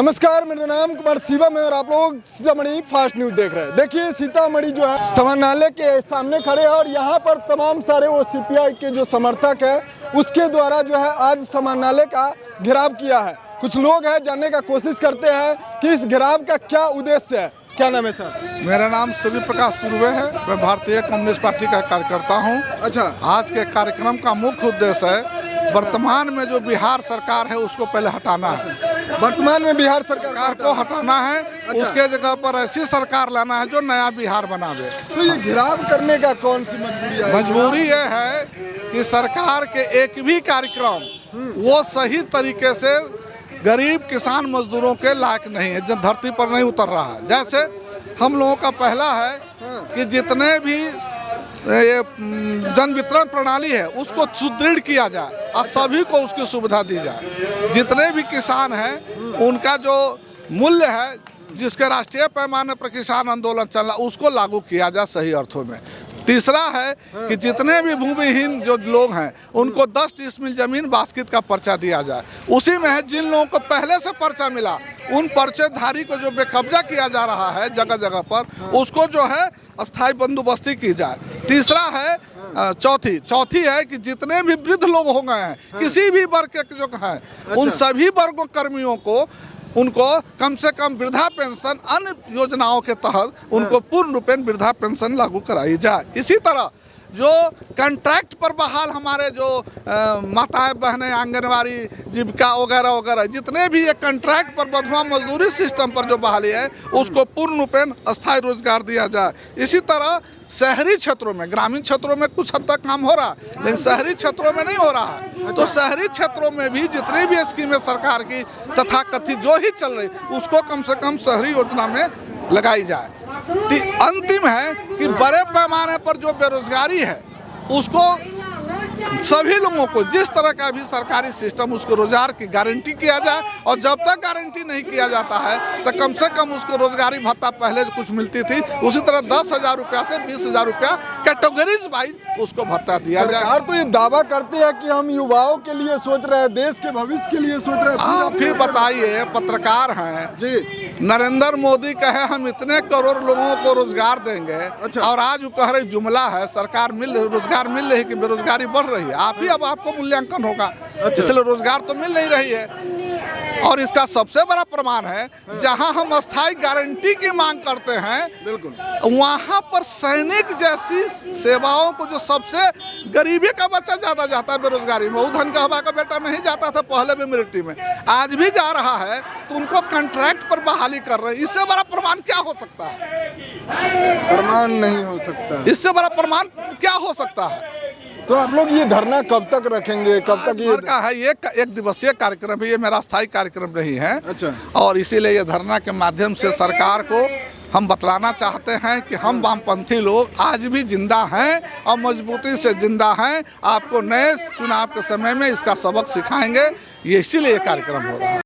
नमस्कार, मेरा नाम कुमार शिवम है और आप लोग सीतामढ़ी फास्ट न्यूज देख रहे हैं। देखिए, सीतामढ़ी जो है समाहरणालय के सामने खड़े हैं और यहाँ पर तमाम सारे वो सीपीआई के जो समर्थक है उसके द्वारा जो है आज समाहरणालय का घेराव किया है। कुछ लोग हैं, जानने का कोशिश करते हैं कि इस घेराव का क्या उद्देश्य है। क्या नाम है सर? मेरा नाम सूर्य प्रकाश पूर्वे है। मैं भारतीय कम्युनिस्ट पार्टी का कार्यकर्ता हूँ। अच्छा, आज के कार्यक्रम का मुख्य उद्देश्य है वर्तमान में जो बिहार सरकार है उसको पहले हटाना है। वर्तमान में बिहार सरकार को हटाना है। अच्छा। उसके जगह पर ऐसी सरकार लाना है जो नया बिहार बनावे। तो ये घेराव करने का कौन सी मजबूरी है? मजबूरी ये है कि सरकार के एक भी कार्यक्रम वो सही तरीके से गरीब किसान मजदूरों के लायक नहीं है, जब धरती पर नहीं उतर रहा है। जैसे हम लोगों का पहला है कि जितने भी ये जन वितरण प्रणाली है उसको सुदृढ़ किया जाए और सभी को उसकी सुविधा दी जाए। जितने भी किसान हैं उनका जो मूल्य है, जिसके राष्ट्रीय पैमाने पर किसान आंदोलन चल रहा, उसको लागू किया जाए सही अर्थों में। तीसरा है कि जितने भी भूमिहीन जो लोग हैं उनको 10 डिसमिल जमीन बास्केट का पर्चा दिया जाए। उसी में है जिन लोगों को पहले से पर्चा मिला उन पर्चेधारी को जो बेकब्जा किया जा रहा है जगह जगह पर, उसको जो है अस्थायी बंदोबस्ती की जाए। तीसरा है चौथी है कि जितने भी वृद्ध लोग हो गए हैं, किसी भी वर्ग के जो हैं, उन सभी वर्गों कर्मियों को उनको कम से कम वृद्धा पेंशन अन्य योजनाओं के तहत उनको पूर्ण रूपेण वृद्धा पेंशन लागू कराई जाए। इसी तरह जो कॉन्ट्रैक्ट पर बहाल हमारे जो माताएं बहनें आंगनवाड़ी जीविका वगैरह वगैरह जितने भी ये कॉन्ट्रैक्ट पर बधवा मजदूरी सिस्टम पर जो बहाली है उसको पूर्ण रूपेण अस्थायी रोजगार दिया जाए। इसी तरह शहरी क्षेत्रों में, ग्रामीण क्षेत्रों में कुछ हद तक काम हो रहा है लेकिन शहरी क्षेत्रों में नहीं हो रहा है। तो शहरी क्षेत्रों में भी जितनी भी स्कीमें सरकार की तथा कथित जो ही चल रही उसको कम से कम शहरी योजना में लगाई जाए। अंतिम है कि बड़े पैमाने पर जो बेरोजगारी है उसको सभी लोगों को जिस तरह का भी सरकारी सिस्टम उसको रोजगार की गारंटी किया जाए और जब तक गारंटी नहीं किया जाता है तो कम से कम उसको रोजगारी भत्ता पहले कुछ मिलती थी उसी तरह 10,000 रुपया से 20,000 रुपया कैटेगरीज वाइज उसको भत्ता दिया जाए। सरकार तो ये दावा करती है कि हम युवाओं के लिए सोच रहे हैं, देश के भविष्य के लिए सोच रहे हैं। आप फिर बताइए, पत्रकार हैं जी, नरेंद्र मोदी कहे हम इतने करोड़ लोगों को रोजगार देंगे। अच्छा। और आज वो कह रहे जुमला है सरकार रोजगार मिल रही है कि बेरोजगारी बढ़ रही है। आप ही अब आपको मूल्यांकन होगा। अच्छा। इसलिए रोजगार तो मिल नहीं रही है और इसका सबसे बड़ा प्रमाण है जहां हम अस्थायी गारंटी की मांग करते हैं, बिल्कुल वहां पर सैनिक जैसी सेवाओं को जो सबसे गरीबी का बच्चा ज्यादा जाता है बेरोजगारी में, धन का हवा का बेटा नहीं जाता था पहले भी मिलिट्री में, आज भी जा रहा है तो उनको कॉन्ट्रैक्ट पर बहाली कर रहे हैं। इससे बड़ा प्रमाण क्या हो सकता है? प्रमाण नहीं हो सकता। इससे बड़ा प्रमाण क्या हो सकता है? तो आप लोग ये धरना कब तक रखेंगे? कब तक ये का है? ये एक दिवसीय कार्यक्रम है, ये मेरा स्थायी कार्यक्रम नहीं है। अच्छा। और इसीलिए ये धरना के माध्यम से सरकार को हम बतलाना चाहते हैं कि हम वामपंथी लोग आज भी जिंदा हैं और मजबूती से जिंदा हैं। आपको नए चुनाव के समय में इसका सबक सिखाएंगे। ये इसीलिए ये कार्यक्रम हो रहा है।